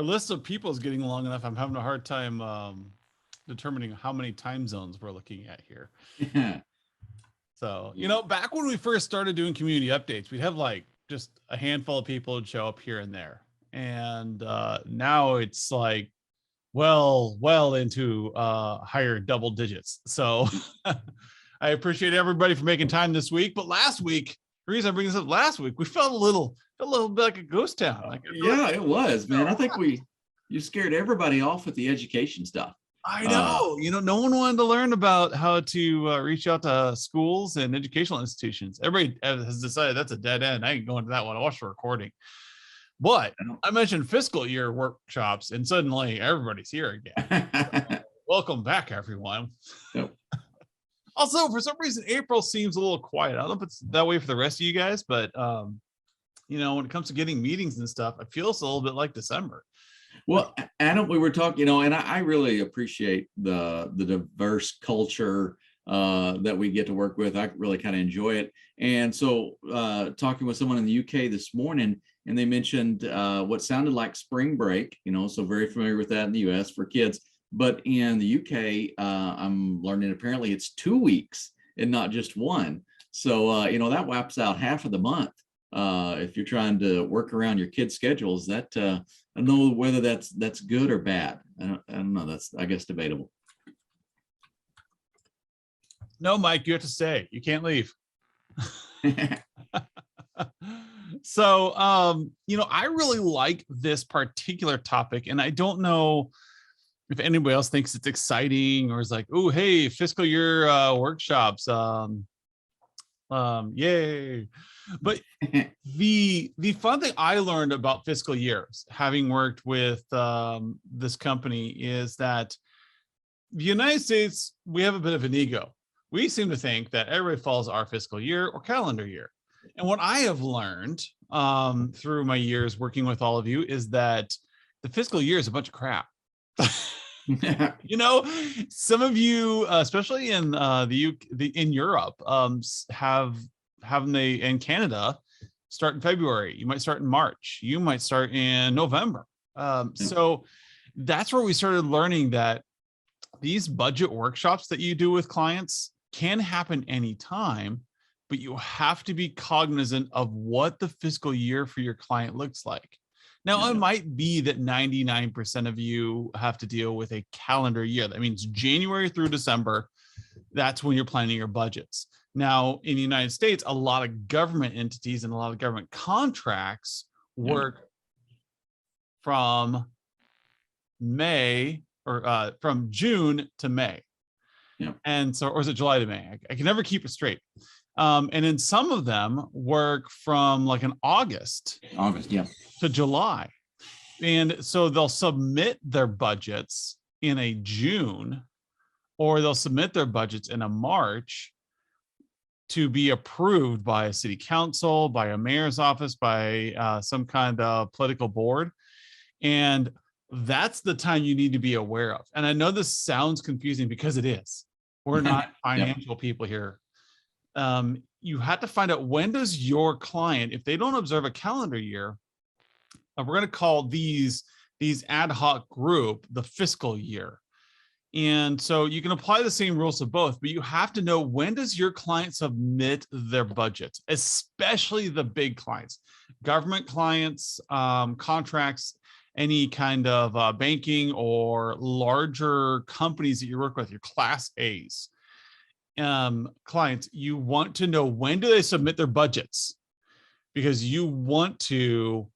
our list of people is getting long enough. I'm having a hard time determining how many time zones we're looking at here. So, back when we first started doing community updates, we'd have like just a handful of people would show up here and there. And now it's like well into higher double digits. So I appreciate everybody for making time this week. But last week, the reason I bring this up, last week, we felt a little bit like a ghost town. Like, yeah, it was, man. I think you scared everybody off with the education stuff. I know, no one wanted to learn about how to reach out to schools and educational institutions. Everybody has decided that's a dead end. I ain't going to that one. I watched the recording. But I mentioned fiscal year workshops, and suddenly everybody's here again. So, welcome back, everyone. Yep. Also, for some reason, April seems a little quiet. I don't know if it's that way for the rest of you guys, but when it comes to getting meetings and stuff, it feels a little bit like December. Well, Adam, we were talking, and I really appreciate the diverse culture that we get to work with. I really kind of enjoy it. And so talking with someone in the UK this morning, and they mentioned what sounded like spring break, so very familiar with that in the US for kids. But in the UK, I'm learning apparently it's 2 weeks and not just one. So, that wipes out half of the month. If you're trying to work around your kids' schedules, that I don't know whether that's good or bad. I don't know. That's, I guess, debatable. No, Mike, you have to stay. You can't leave. So, I really like this particular topic, and I don't know if anybody else thinks it's exciting or is like, oh, hey, fiscal year workshops. Yay. But the fun thing I learned about fiscal years, having worked with this company, is that the United States, we have a bit of an ego. We seem to think that everybody follows our fiscal year or calendar year. And what I have learned through my years working with all of you is that the fiscal year is a bunch of crap. Some of you, especially in in Europe, in Canada, start in February. You might start in March. You might start in November. So that's where we started learning that these budget workshops that you do with clients can happen anytime, but you have to be cognizant of what the fiscal year for your client looks like. Now, it might be that 99% of you have to deal with a calendar year. That means January through December. That's when you're planning your budgets. Now, in the United States, a lot of government entities and a lot of government contracts work from May or from June to May. And so, or is it July to May? I can never keep it straight. And then some of them work from like an August to July. And so they'll submit their budgets in a June, or they'll submit their budgets in a March to be approved by a city council, by a mayor's office, by some kind of political board. And that's the time you need to be aware of. And I know this sounds confusing because it is. We're not financial people here. You have to find out, when does your client, if they don't observe a calendar year, we're going to call these ad hoc group the fiscal year. And so you can apply the same rules to both, but you have to know, when does your client submit their budgets, especially the big clients, government clients, contracts, any kind of banking or larger companies that you work with, your class A's. Clients, you want to know, when do they submit their budgets, because you want to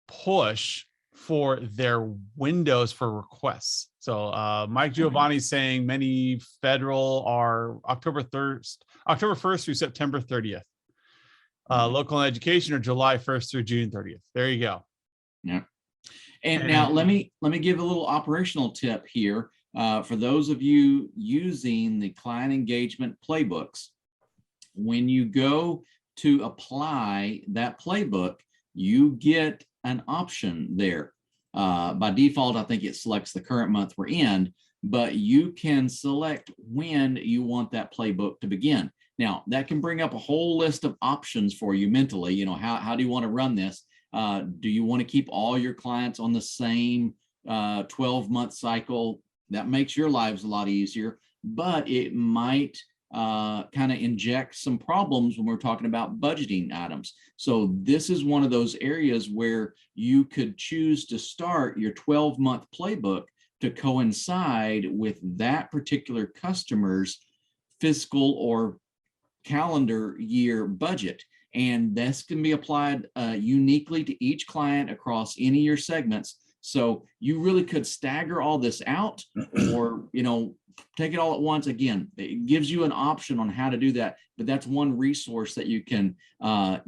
push for their windows for requests. So Mike Giovanni's saying many federal are October 1st through September 30th. Local education are July 1st through June 30th. There you go. Yeah. And now let me give a little operational tip here. For those of you using the client engagement playbooks, when you go to apply that playbook, you get an option there. By default, I think it selects the current month we're in, but you can select when you want that playbook to begin. Now, that can bring up a whole list of options for you mentally. How do you want to run this? Do you want to keep all your clients on the same 12-month cycle. That makes your lives a lot easier, but it might kind of inject some problems when we're talking about budgeting items. So this is one of those areas where you could choose to start your 12-month playbook to coincide with that particular customer's fiscal or calendar year budget. And this can be applied uniquely to each client across any of your segments. So you really could stagger all this out, or, take it all at once. Again, it gives you an option on how to do that, but that's one resource that you can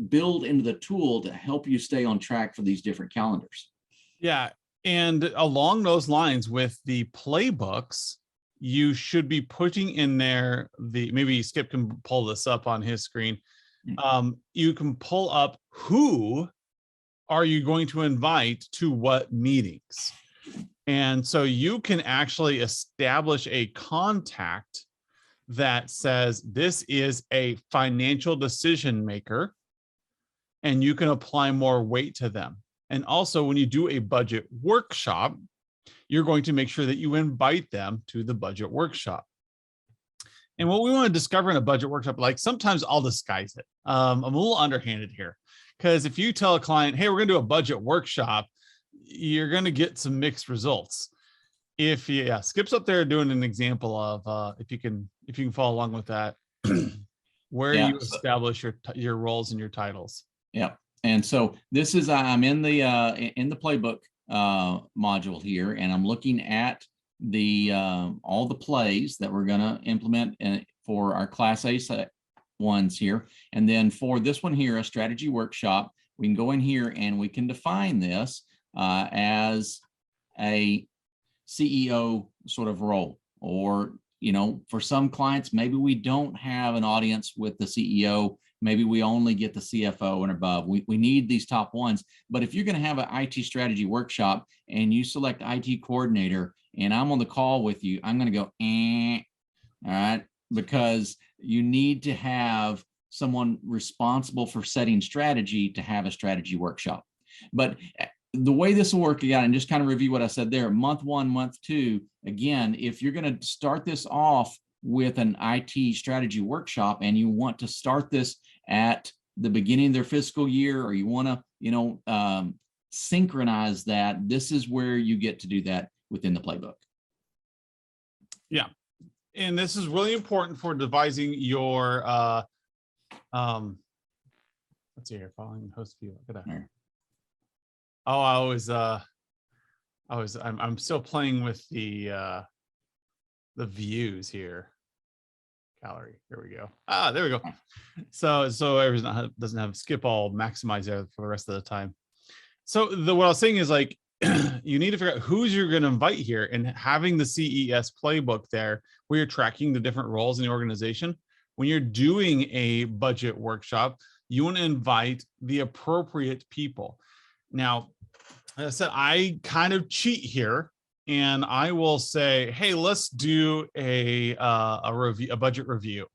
build into the tool to help you stay on track for these different calendars. Yeah. And along those lines with the playbooks, you should be putting in there maybe Skip can pull this up on his screen. You can pull up who are you going to invite to what meetings. And so you can actually establish a contact that says this is a financial decision maker, and you can apply more weight to them. And also when you do a budget workshop, you're going to make sure that you invite them to the budget workshop. And what we want to discover in a budget workshop, like sometimes I'll disguise it. I'm a little underhanded here, because if you tell a client, hey, we're going to do a budget workshop, you're going to get some mixed results. If Skip's up there doing an example of if you can follow along with that, where you establish your roles and your titles. Yeah. And so this is, I'm in the playbook module here, and I'm looking at the all the plays that we're going to implement for our Class A ones here. And then for this one here, a strategy workshop, we can go in here and we can define this as a CEO sort of role. Or, for some clients, maybe we don't have an audience with the CEO. Maybe we only get the CFO and above. We need these top ones. But if you're going to have an IT strategy workshop and you select IT coordinator and I'm on the call with you, I'm going to go, all right, because you need to have someone responsible for setting strategy to have a strategy workshop. But the way this will work, again, and just kind of review what I said there, month 1, month 2, again, if you're going to start this off with an IT strategy workshop and you want to start this at the beginning of their fiscal year, or you want to, synchronize that, this is where you get to do that within the playbook. Yeah. And this is really important for devising your, let's see here, following host view. Look at that. Right. Oh, I'm still playing with the views here. Gallery. There we go. There we go. So everyone doesn't have Skip all maximized there for the rest of the time. So what I was saying is, like, you need to figure out who's you're going to invite here, and having the CES playbook there where you're tracking the different roles in the organization. When you're doing a budget workshop, you want to invite the appropriate people. Now, as I said, I kind of cheat here, and I will say, hey, let's do a budget review.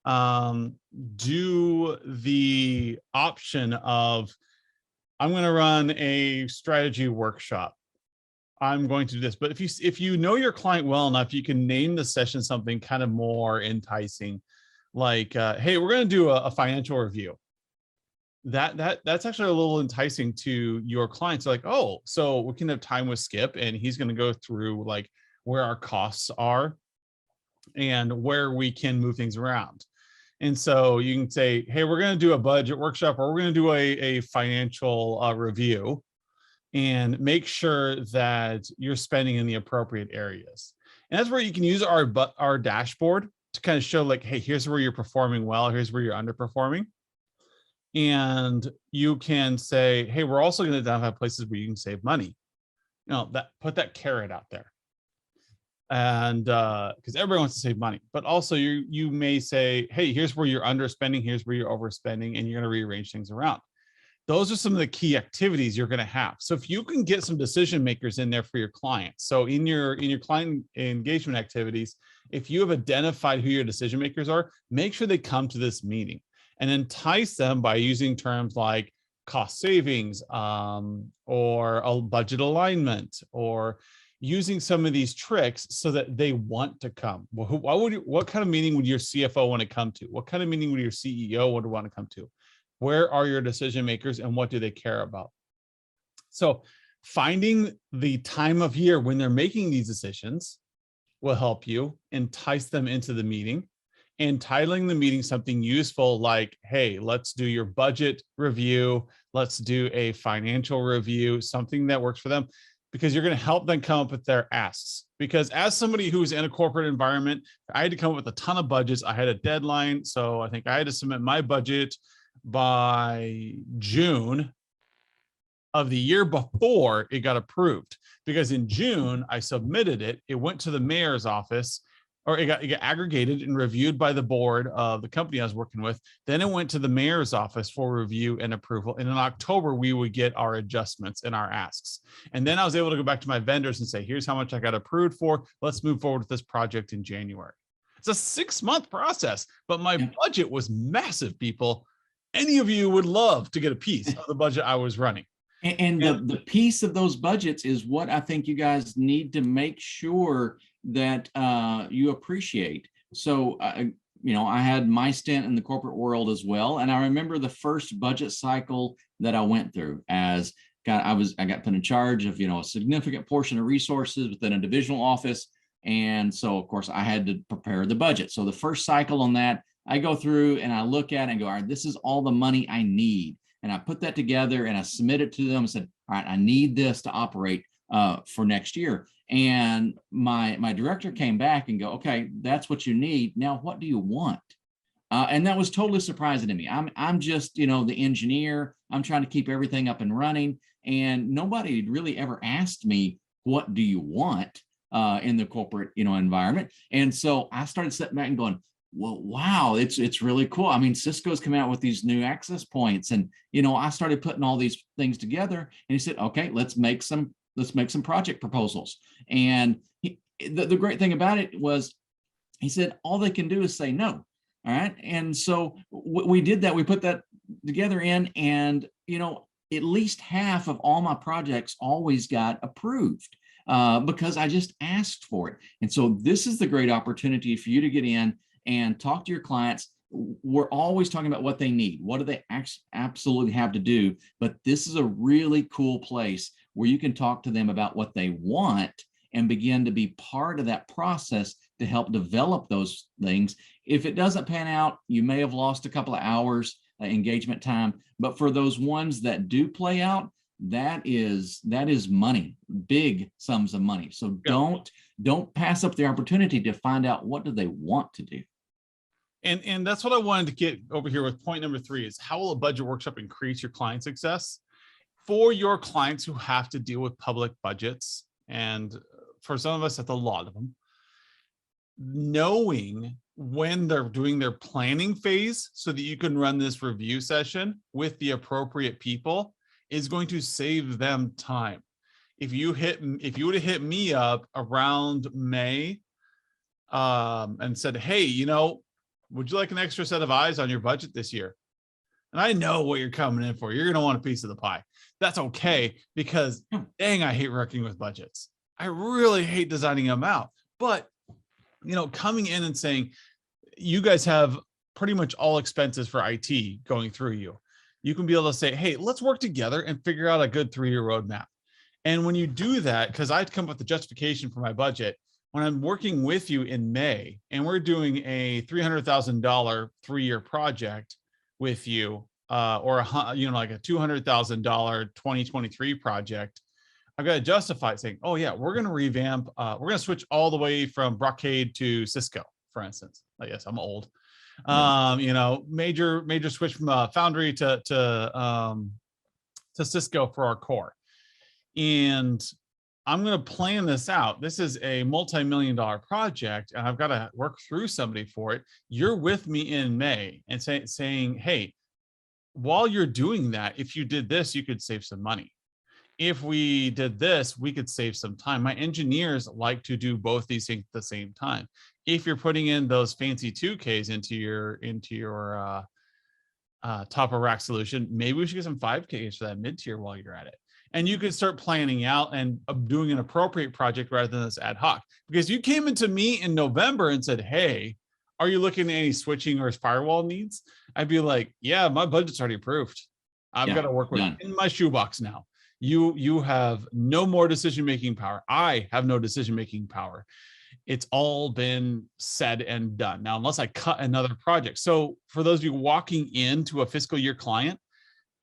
Do the option of, I'm going to run a strategy workshop. I'm going to do this. But if you know your client well enough, you can name the session something kind of more enticing, like, hey, we're going to do a financial review. That's actually a little enticing to your clients. Like, oh, so we can have time with Skip, and he's going to go through like where our costs are and where we can move things around. And so you can say, hey, we're going to do a budget workshop, or we're going to do a financial review, and make sure that you're spending in the appropriate areas. And that's where you can use our dashboard to kind of show, like, hey, here's where you're performing well, here's where you're underperforming. And you can say, hey, we're also going to identify places where you can save money. Put that carrot out there. And because everybody wants to save money, but also you may say, hey, here's where you're underspending, here's where you're overspending, and you're going to rearrange things around. Those are some of the key activities you're going to have. So if you can get some decision makers in there for your clients, so in your client engagement activities, if you have identified who your decision makers are, make sure they come to this meeting, and entice them by using terms like, cost savings, or a budget alignment, or using some of these tricks so that they want to come. What kind of meeting would your CFO want to come to? What kind of meeting would your CEO want to come to? Where are your decision makers and what do they care about? So finding the time of year when they're making these decisions will help you entice them into the meeting, and titling the meeting something useful like, hey, let's do your budget review. Let's do a financial review, something that works for them, because you're going to help them come up with their asks. Because as somebody who's in a corporate environment, I had to come up with a ton of budgets. I had a deadline. So I think I had to submit my budget by June of the year before it got approved, because in June I submitted it. It went to the mayor's office, or it got aggregated and reviewed by the board of the company I was working with. Then it went to the mayor's office for review and approval. And in October, we would get our adjustments and our asks. And then I was able to go back to my vendors and say, here's how much I got approved for. Let's move forward with this project in January. It's a 6-month process, but my budget was massive, people. Any of you would love to get a piece of the budget I was running. And the piece of those budgets is what I think you guys need to make sure that you appreciate. So, I had my stint in the corporate world as well. And I remember the first budget cycle that I went through as I got put in charge of, a significant portion of resources within a divisional office. And so, of course, I had to prepare the budget. So the first cycle on that, I go through and I look at it and go, all right, this is all the money I need. And I put that together and I submitted it to them and said, all right, I need this to operate for next year. And my director came back and go, okay, that's what you need. Now, what do you want? And that was totally surprising to me. I'm just, the engineer. I'm trying to keep everything up and running. And nobody had really ever asked me, what do you want in the corporate, environment? And so I started sitting back and going, well, wow, it's really cool. I mean, Cisco's come out with these new access points, and I started putting all these things together. And he said, okay, let's make some project proposals. And the great thing about it was, he said, all they can do is say no. All right, and so we did that. We put that together and at least half of all my projects always got approved because I just asked for it. And so this is the great opportunity for you to get in and talk to your clients. We're always talking about what they need. What do they absolutely have to do? But this is a really cool place where you can talk to them about what they want and begin to be part of that process to help develop those things. If it doesn't pan out, you may have lost a couple of hours engagement time. But for those ones that do play out, that is money, big sums of money. So don't pass up the opportunity to find out what do they want to do. And that's what I wanted to get over here with point number 3 is, how will a budget workshop increase your client success? For your clients who have to deal with public budgets, and for some of us, that's a lot of them, knowing when they're doing their planning phase so that you can run this review session with the appropriate people is going to save them time. If you would have hit me up around May and said, hey, would you like an extra set of eyes on your budget this year? And I know what you're coming in for. You're going to want a piece of the pie. That's okay, because dang, I hate working with budgets. I really hate designing them out. But, coming in and saying, you guys have pretty much all expenses for IT going through you. You can be able to say, hey, let's work together and figure out a good 3-year roadmap. And when you do that, because I had to come up with the justification for my budget, when I'm working with you in May and we're doing a $300,000 3-year project with you, or like a $200,000 2023 project, I've got to justify it saying, oh yeah, we're going to revamp, we're going to switch all the way from Brocade to Cisco, for instance. I guess I'm old. Major switch from Foundry to Cisco for our core. And I'm going to plan this out. This is a multi-million-dollar project, and I've got to work through somebody for it. You're with me in May and saying, hey, while you're doing that, if you did this, you could save some money. If we did this, we could save some time. My engineers like to do both these things at the same time. If you're putting in those fancy 2Ks into your top of rack solution. Maybe we should get some 5Ks for that mid-tier while you're at it. And you could start planning out and doing an appropriate project rather than this ad hoc. Because you came into me in November and said, hey, are you looking at any switching or firewall needs? I'd be like, yeah, my budget's already approved. I've got to work with it in my shoebox now. You have no more decision-making power. I have no decision-making power. It's all been said and done. Now, unless I cut another project. So for those of you walking into a fiscal year client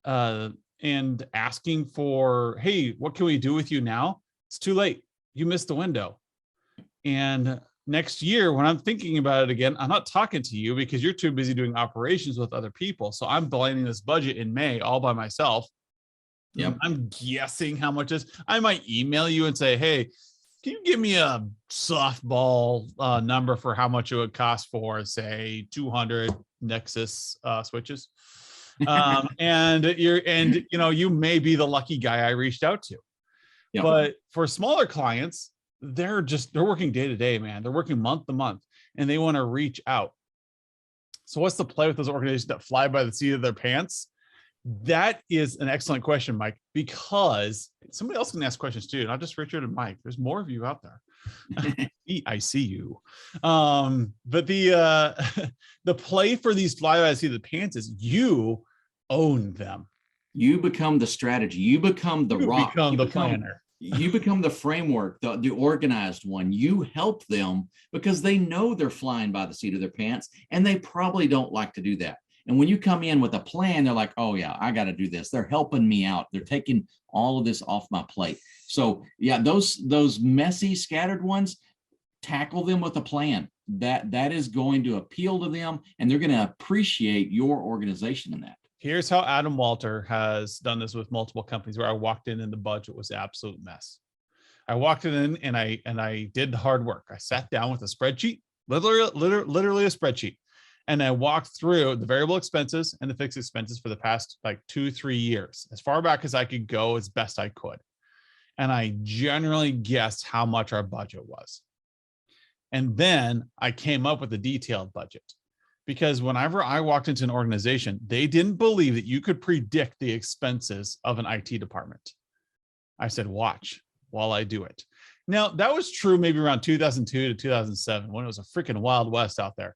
and asking for, hey, what can we do with you now? It's too late. You missed the window. And next year, when I'm thinking about it again, I'm not talking to you because you're too busy doing operations with other people. So I'm planning this budget in May all by myself. Yep. I'm guessing how much is. I might email you and say, hey, can you give me a softball number for how much it would cost for, say, 200 Nexus switches? And you may be the lucky guy I reached out to. Yep. But for smaller clients, they're working day to day, man. They're working month to month, and they want to reach out. So what's the play with those organizations that fly by the seat of their pants? That is an excellent question, Mike, because somebody else can ask questions too, not just Richard and Mike. There's more of you out there. I see you. But the play for these fly by the seat of the pants is you own them. You become the strategy. You become the rock. You become the planner. You become the framework, the organized one. You help them because they know they're flying by the seat of their pants, and they probably don't like to do that. And when you come in with a plan, they're like, oh yeah, I got to do this. They're helping me out. They're taking all of this off my plate. So yeah, those messy, scattered ones, tackle them with a plan. That is going to appeal to them, and they're going to appreciate your organization in that. Here's how Adam Walter has done this with multiple companies where I walked in and the budget was an absolute mess. I walked in and I did the hard work. I sat down with a spreadsheet, literally a spreadsheet. And I walked through the variable expenses and the fixed expenses for the past like 2-3 years, as far back as I could go, as best I could. And I generally guessed how much our budget was. And then I came up with a detailed budget. Because whenever I walked into an organization, they didn't believe that you could predict the expenses of an IT department. I said, watch while I do it. Now, that was true maybe around 2002 to 2007, when it was a freaking Wild West out there.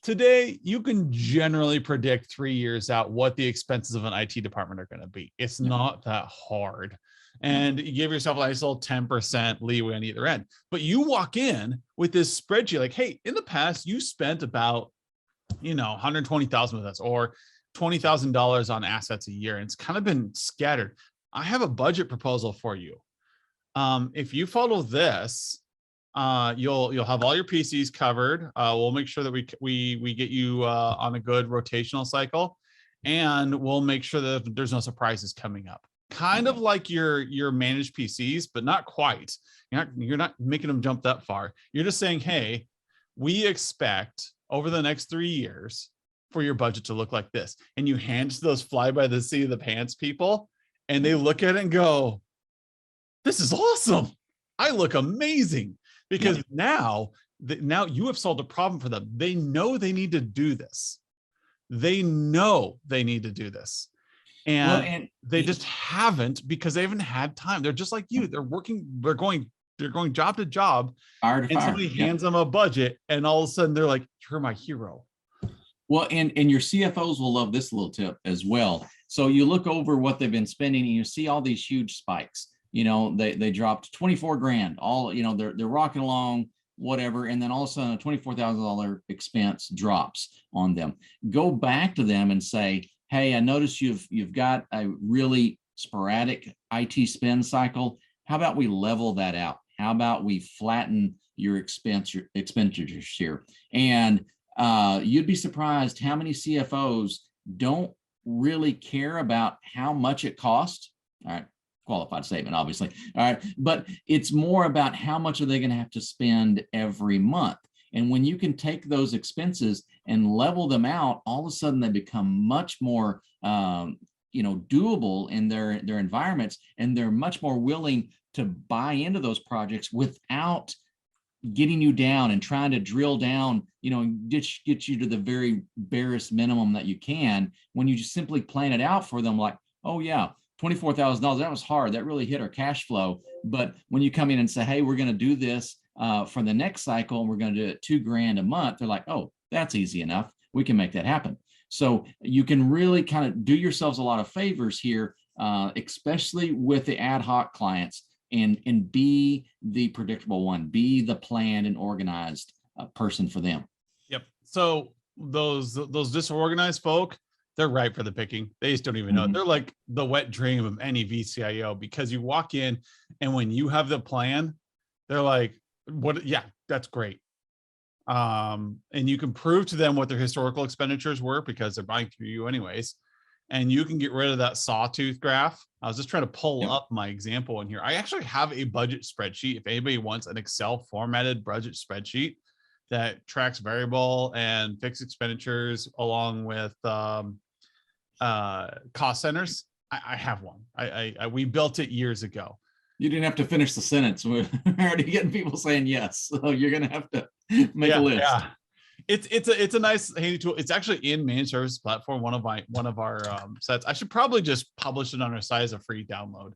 Today, you can generally predict 3 years out what the expenses of an IT department are going to be. It's not that hard. And you give yourself a nice little 10% leeway on either end. But you walk in with this spreadsheet like, hey, in the past, you spent about $120,000 with us, or $20,000 on assets a year. And it's kind of been scattered. I have a budget proposal for you. If you follow this, you'll have all your PCs covered. We'll make sure that we get you on a good rotational cycle, and we'll make sure that there's no surprises coming up. Kind of like your managed PCs, but not quite. You're not making them jump that far. You're just saying, hey, we expect over the next 3 years for your budget to look like this. And you hand to those fly by the seat of the pants people, and they look at it and go, this is awesome. I look amazing. Because now you have solved a problem for them. They know they need to do this. They know they need to do this. And they just haven't, because they haven't had time. They're just like you. They're going job to job, and somebody hands them a budget, and all of a sudden they're like, you're my hero. Well, and your CFOs will love this little tip as well. So you look over what they've been spending, and you see all these huge spikes. They dropped 24 grand, all, they're rocking along, whatever. And then all of a sudden a $24,000 expense drops on them. Go back to them and say, hey, I noticed you've got a really sporadic IT spend cycle. How about we level that out? How about we flatten your expenditures here? And you'd be surprised how many CFOs don't really care about how much it costs. All right. Qualified statement, obviously. All right. But it's more about how much are they going to have to spend every month. And when you can take those expenses and level them out, all of a sudden they become much more, doable in their environments, and they're much more willing to buy into those projects without getting you down and trying to drill down, and get you to the very barest minimum that you can, when you just simply plan it out for them, like, oh yeah, $24,000, that was hard. That really hit our cash flow. But when you come in and say, hey, we're going to do this for the next cycle, and we're going to do it $2,000 a month, they're like, oh, that's easy enough. We can make that happen. So you can really kind of do yourselves a lot of favors here, especially with the ad hoc clients, and be the predictable one, be the planned and organized person for them. Yep. So those disorganized folk, they're ripe for the picking. They just don't even know. They're like the wet dream of any VCIO, because you walk in and when you have the plan, they're like, what? Yeah, that's great. And you can prove to them what their historical expenditures were, because they're buying through you anyways. And you can get rid of that sawtooth graph. I was just trying to pull up my example in here. I actually have a budget spreadsheet. If anybody wants an Excel formatted budget spreadsheet that tracks variable and fixed expenditures along with cost centers, I have one. We built it years ago. You didn't have to finish the sentence. We're already getting people saying yes. So you're going to have to make a list. Yeah. It's a nice handy tool. It's actually in Managed Services Platform, one of our sets. I should probably just publish it on our site as a free download.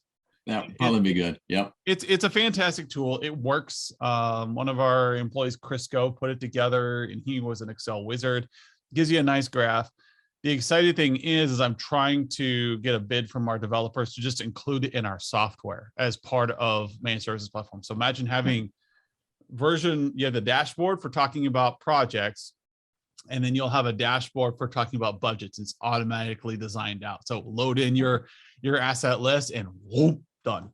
That would probably be good. Yep. It's a fantastic tool. It works. One of our employees, Crisco, put it together, and he was an Excel wizard. Gives you a nice graph. The exciting thing is I'm trying to get a bid from our developers to just include it in our software as part of Managed Services Platform. So imagine having you have the dashboard for talking about projects, and then you'll have a dashboard for talking about budgets. It's automatically designed out. So load in your asset list and whoop, done.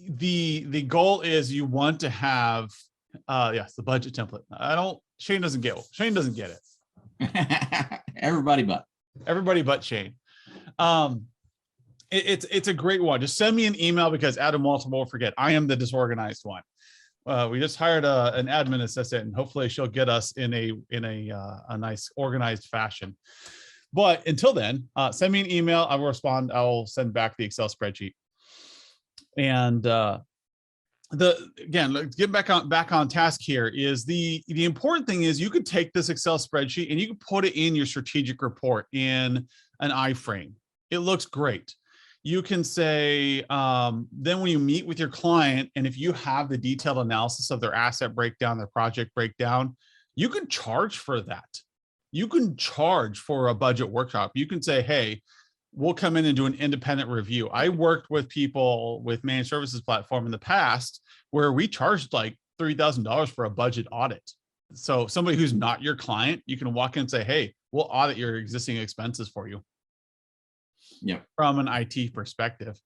The goal is you want to have the budget template. Shane doesn't get it. Everybody but Shane. It's a great one. Just send me an email, because Adam Walton will forget. I am the disorganized one. We just hired an admin assistant, and hopefully she'll get us in a nice organized fashion. But until then, send me an email. I will respond. I'll send back the Excel spreadsheet. And let's get back on task here. Is the important thing is you could take this Excel spreadsheet and you can put it in your strategic report in an iframe. It looks great. You can say, then when you meet with your client, and if you have the detailed analysis of their asset breakdown, their project breakdown, you can charge for that. You can charge for a budget workshop. You can say, hey, we'll come in and do an independent review. I worked with people with Managed Services Platform in the past where we charged like $3,000 for a budget audit. So somebody who's not your client, you can walk in and say, hey, we'll audit your existing expenses for you. Yeah, from an IT perspective.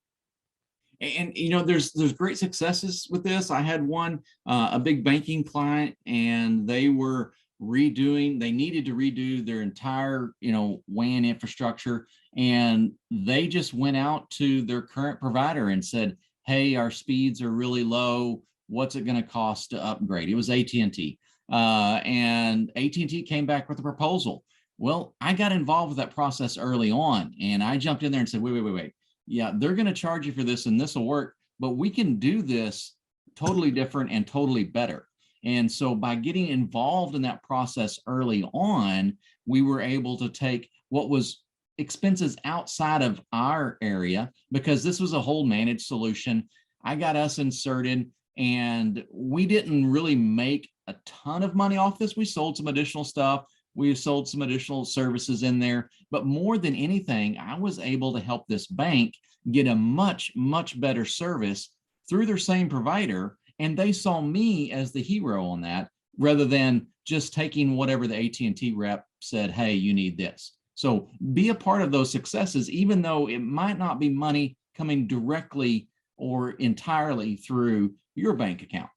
And there's great successes with this. I had one, a big banking client, and they needed to redo their entire WAN infrastructure, and they just went out to their current provider and said, hey, our speeds are really low. What's it going to cost to upgrade? It was AT&T, and AT&T came back with a proposal. Well, I got involved with that process early on, and I jumped in there and said, wait. Yeah, they're going to charge you for this, and this will work, but we can do this totally different and totally better. And so by getting involved in that process early on, we were able to take what was expenses outside of our area, because this was a whole managed solution. I got us inserted, and we didn't really make a ton of money off this. We sold some additional stuff. We sold some additional services in there, but more than anything, I was able to help this bank get a much, much better service through their same provider. And they saw me as the hero on that, rather than just taking whatever the AT&T rep said, hey, you need this. So be a part of those successes, even though it might not be money coming directly or entirely through your bank account.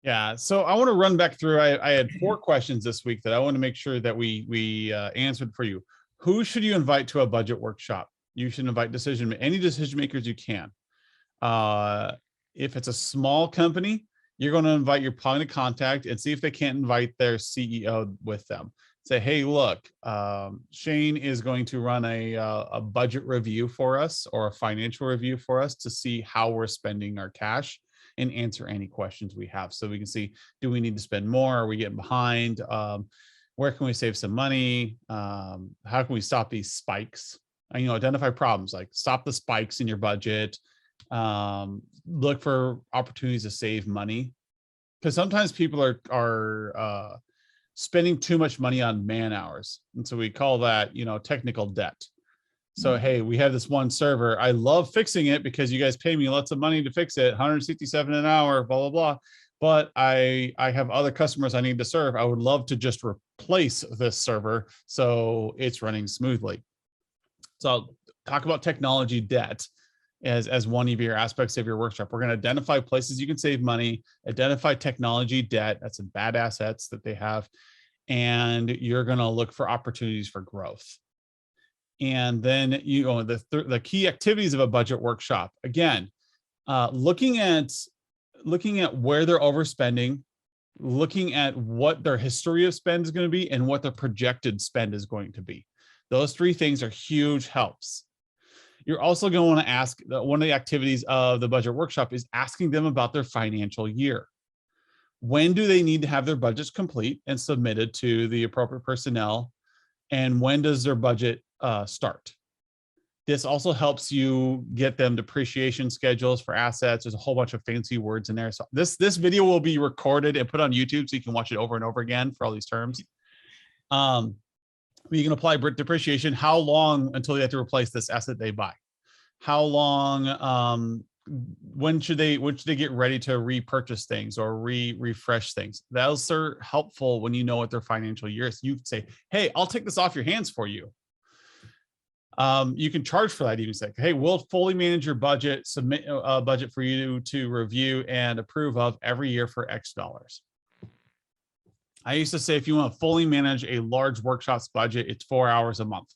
Yeah, so I want to run back through. I had 4 questions this week that I want to make sure that we answered for you. Who should you invite to a budget workshop? You should invite any decision makers you can. If it's a small company, you're going to invite your point of contact and see if they can't invite their CEO with them. Say, hey, look, Shane is going to run a budget review for us, or a financial review for us, to see how we're spending our cash. and answer any questions we have. So we can see, do we need to spend more? Are we getting behind? Where can we save some money? How can we stop these spikes? And, identify problems, like stop the spikes in your budget. Look for opportunities to save money, because sometimes people are spending too much money on man hours, and so we call that technical debt. So hey, we have this one server, I love fixing it because you guys pay me lots of money to fix it, 167 an hour, blah blah blah, but I have other customers I need to serve. I would love to just replace this server so it's running smoothly. So I'll talk about technology debt as one of your aspects of your workshop. We're going to identify places you can save money, identify technology debt, that's some bad assets that they have, and you're going to look for opportunities for growth. And then the key activities of a budget workshop, again, looking at where they're overspending, looking at what their history of spend is going to be, and what their projected spend is going to be. Those three things are huge helps. You're also going to want to ask, one of the activities of the budget workshop is asking them about their financial year. When do they need to have their budgets complete and submitted to the appropriate personnel? And when does their budget start? This also helps you get them depreciation schedules for assets. There's a whole bunch of fancy words in there. So this video will be recorded and put on YouTube so you can watch it over and over again for all these terms. You can apply depreciation. How long until they have to replace this asset they buy? How long, when should they get ready to repurchase things or refresh things? Those are helpful when you know what their financial year is. You can say, hey, I'll take this off your hands for you. You can charge for that. Even say, hey, we'll fully manage your budget, submit a budget for you to review and approve of every year for X dollars. I used to say, if you want to fully manage a large workshops budget, it's 4 hours a month.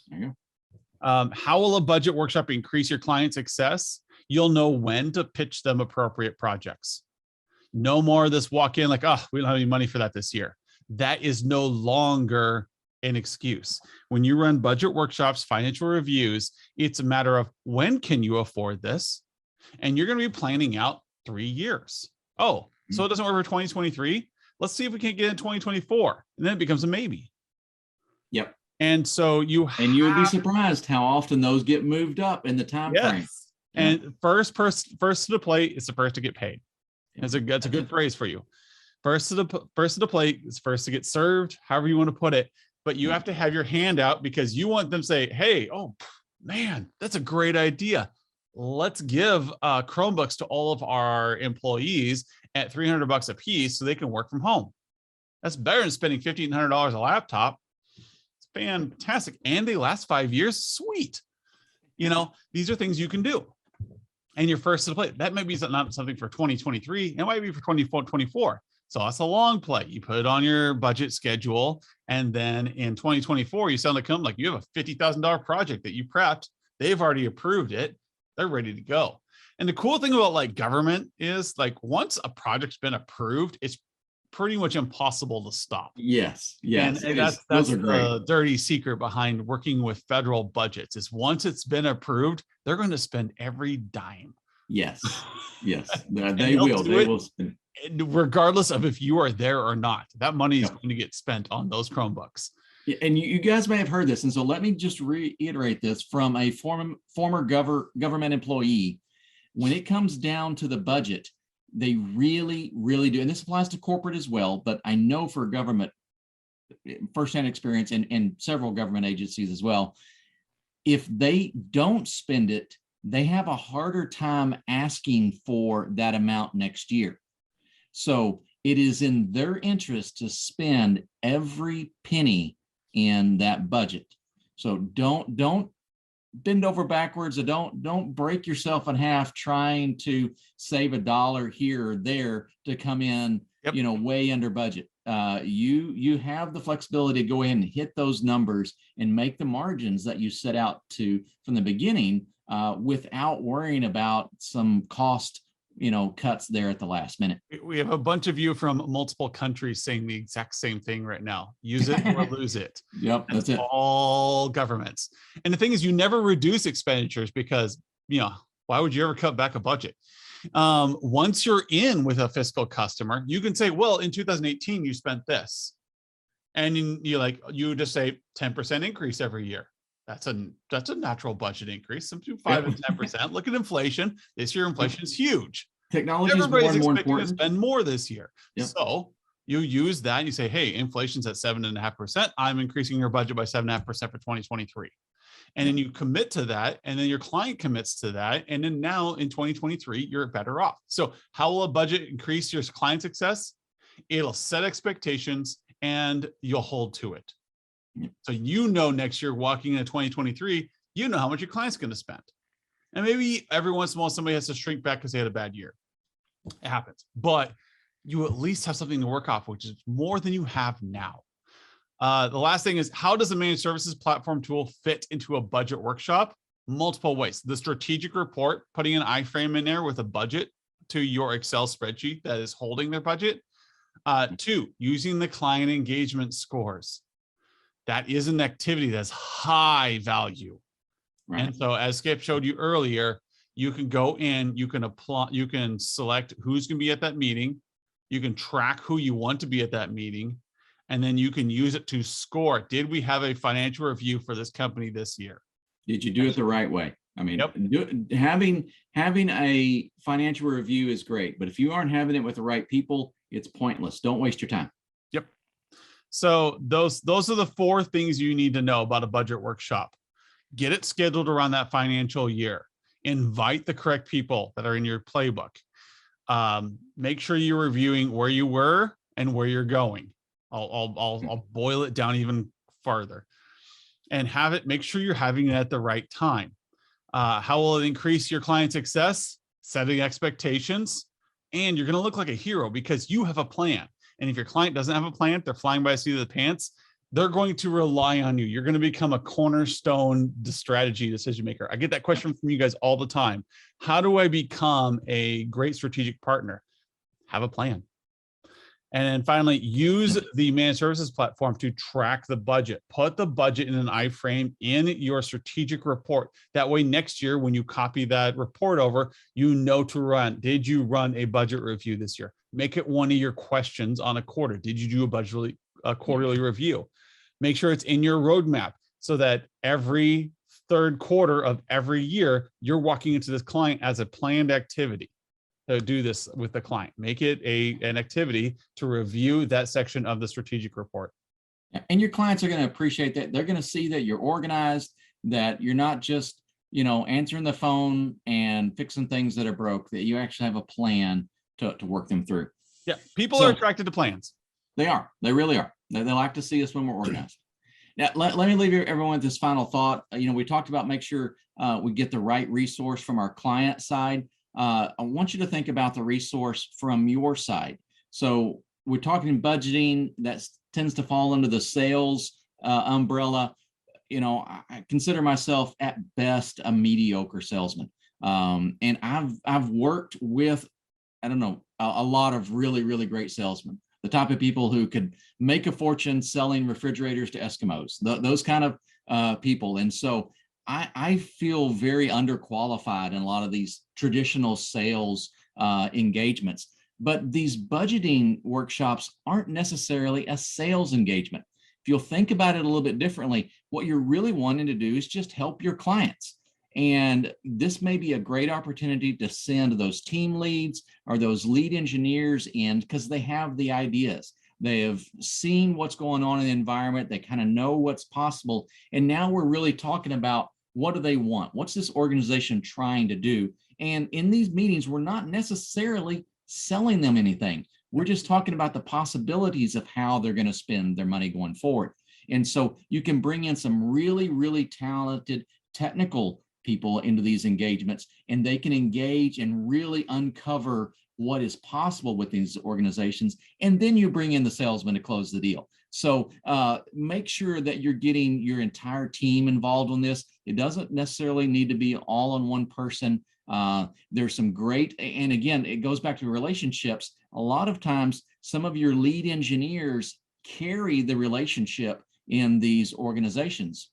There you go. How will a budget workshop increase your client success? You'll know when to pitch them appropriate projects. No more of this walk in like, oh, we don't have any money for that this year. That is no longer an excuse. When you run budget workshops, financial reviews, it's a matter of when can you afford this? And you're going to be planning out 3 years. Oh, so it doesn't work for 2023. Let's see if we can't get in 2024. And then it becomes a maybe. Yep. And so you would be surprised how often those get moved up in the time frame. And first to the plate is the first to get paid. That's a good phrase for you. First to the plate is first to get served, however you want to put it. But you have to have your hand out because you want them to say, hey, oh man, that's a great idea. Let's give Chromebooks to all of our employees at $300 a piece so they can work from home. That's better than spending $1,500 a laptop. It's fantastic. And they last 5 years. Sweet. These are things you can do. And you're first to the plate. That might be not something for 2023. It might be for 2024. So that's a long play. You put it on your budget schedule. And then in 2024, you sound like you have a $50,000 project that you prepped. They've already approved it. They're ready to go. And the cool thing about government is once a project's been approved, it's pretty much impossible to stop. Yes. And that's the dirty secret behind working with federal budgets is once it's been approved, they're going to spend every dime. Yes. They will spend. Regardless of if you are there or not, that money is going to get spent on those Chromebooks. And you guys may have heard this. And so let me just reiterate this from a former government employee. When it comes down to the budget, they really, really do. And this applies to corporate as well. But I know for government, firsthand experience and several government agencies as well, if they don't spend it, they have a harder time asking for that amount next year. So it is in their interest to spend every penny in that budget. So don't bend over backwards, or don't break yourself in half trying to save $1 here or there to come in, way under budget. You have the flexibility to go in and hit those numbers and make the margins that you set out to from the beginning, without worrying about some cost cuts there at the last minute. We have a bunch of you from multiple countries saying the exact same thing right now. Use it or lose it. Yep, that's it. All governments. And the thing is, you never reduce expenditures because, Why would you ever cut back a budget? Once you're in with a fiscal customer, you can say, well, in 2018, you spent this. And you just say 10% increase every year. That's a natural budget increase. Some do 5 and 10%. Look at inflation. This year, inflation is huge. Technology is more Everybody's and more expecting to important. spend more this year. Yep. So you use that and you say, hey, inflation's at 7.5%. I'm increasing your budget by 7.5% for 2023. And then you commit to that, and then your client commits to that. And then now in 2023, you're better off. So how will a budget increase your client success? It'll set expectations and you'll hold to it. So next year walking into 2023, you know how much your client's going to spend. And maybe every once in a while somebody has to shrink back because they had a bad year. It happens. But you at least have something to work off, which is more than you have now. The last thing is, how does a managed services platform tool fit into a budget workshop? Multiple ways. The strategic report, putting an iframe in there with a budget to your Excel spreadsheet that is holding their budget. 2, using the client engagement scores. That is an activity that's high value. Right. And so as Skip showed you earlier, you can go in, you can apply, you can select who's going to be at that meeting. You can track who you want to be at that meeting. And then you can use it to score. Did we have a financial review for this company this year? Did you do it the right way? I mean, yep. having a financial review is great, but if you aren't having it with the right people, it's pointless. Don't waste your time. Yep. So those are the 4 things you need to know about a budget workshop. Get it scheduled around that financial year. Invite the correct people that are in your playbook. Make sure you're reviewing where you were and where you're going. I'll boil it down even farther, and make sure you're having it at the right time. How will it increase your client success? Setting expectations, and you're going to look like a hero because you have a plan. And if your client doesn't have a plan, they're flying by the seat of the pants, they're going to rely on you. You're going to become a cornerstone strategy decision maker. I get that question from you guys all the time. How do I become a great strategic partner? Have a plan. And then finally, use the managed services platform to track the budget. Put the budget in an iframe in your strategic report. That way, next year, when you copy that report over, you know to run. Did you run a budget review this year? Make it one of your questions on a quarter. Did you do a quarterly review? Make sure it's in your roadmap so that every 3rd quarter of every year, you're walking into this client as a planned activity. To do this with the client. Make it an activity to review that section of the strategic report. And your clients are going to appreciate that. They're going to see that you're organized, that you're not just, answering the phone and fixing things that are broke, that you actually have a plan to work them through. Yeah, people are attracted to plans. They are. They really are. They like to see us when we're organized. Now, let me leave everyone with this final thought. We talked about make sure we get the right resource from our client side. I want you to think about the resource from your side. So we're talking budgeting, that tends to fall under the sales umbrella. I consider myself at best a mediocre salesman. And I've worked with, a lot of really, really great salesmen, the type of people who could make a fortune selling refrigerators to Eskimos, those kind of people. And so I feel very underqualified in a lot of these traditional sales engagements, but these budgeting workshops aren't necessarily a sales engagement. If you'll think about it a little bit differently, what you're really wanting to do is just help your clients. And this may be a great opportunity to send those team leads or those lead engineers in because they have the ideas. They have seen what's going on in the environment. They kind of know what's possible. And now we're really talking about what do they want? What's this organization trying to do? And in these meetings, we're not necessarily selling them anything. We're just talking about the possibilities of how they're going to spend their money going forward. And so you can bring in some really, really talented technical people into these engagements, and they can engage and really uncover what is possible with these organizations. And then you bring in the salesman to close the deal. So make sure that you're getting your entire team involved in this. It doesn't necessarily need to be all on one person. There's some great, and again, it goes back to relationships. A lot of times, some of your lead engineers carry the relationship in these organizations.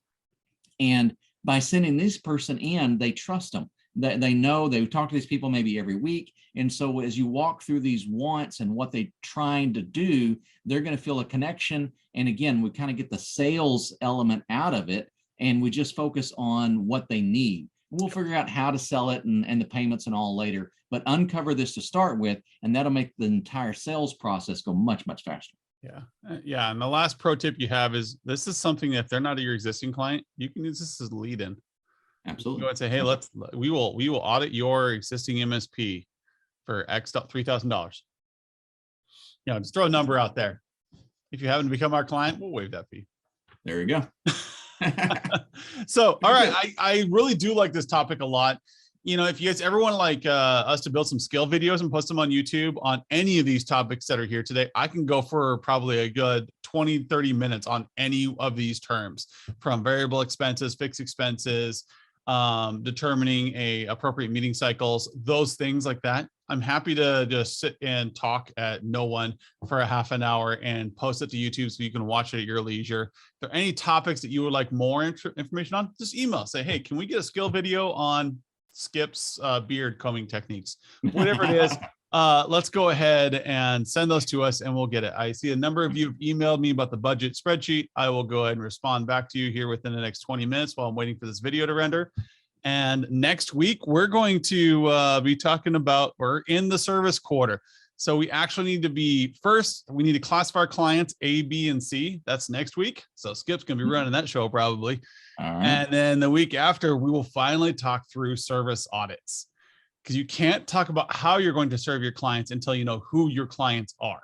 And by sending this person in, they trust them. they know they talk to these people maybe every week. And so as you walk through these wants and what they're trying to do, they're going to feel a connection. And again, we kind of get the sales element out of it, and we just focus on what they need. We'll figure out how to sell it and the payments and all later, but uncover this to start with, and that'll make the entire sales process go much, much faster. Yeah. Yeah. And the last pro tip you have is, this is something that if they're not your existing client, you can use this as a lead in. Absolutely. Go and say, hey, we will audit your existing MSP for $3,000. Just throw a number out there. If you happen to become our client, we'll waive that fee. There you go. So, all right. I really do like this topic a lot. If you guys ever want us to build some skill videos and post them on YouTube on any of these topics that are here today, I can go for probably a good 20, 30 minutes on any of these terms, from variable expenses, fixed expenses, determining appropriate meeting cycles, those things like that. I'm happy to just sit and talk at no one for a half an hour and post it to YouTube so you can watch it at your leisure. If there are any topics that you would like more information on, just email, say, hey, can we get a skill video on Skip's beard combing techniques? Whatever it is, let's go ahead and send those to us and we'll get it. I see a number of you have emailed me about the budget spreadsheet. I will go ahead and respond back to you here within the next 20 minutes while I'm waiting for this video to render. And next week, we're going to be talking about, we're in the service quarter. So we actually need to we need to classify our clients A, B, and C. That's next week. So Skip's going to be running that show probably. All right. And then the week after, we will finally talk through service audits, because you can't talk about how you're going to serve your clients until you know who your clients are.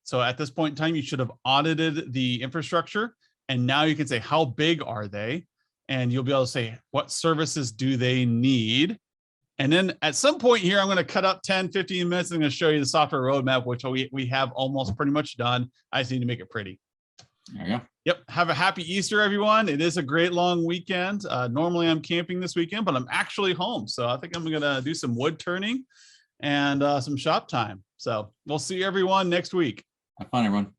So at this point in time, you should have audited the infrastructure. And now you can say, how big are they? And you'll be able to say, what services do they need? And then at some point here, I'm going to cut up 10, 15 minutes. I'm going to show you the software roadmap, which we have almost pretty much done. I just need to make it pretty. There you go. Yep. Have a happy Easter, everyone. It is a great long weekend. Normally I'm camping this weekend, but I'm actually home. So I think I'm going to do some wood turning and some shop time. So we'll see everyone next week. Have fun, everyone.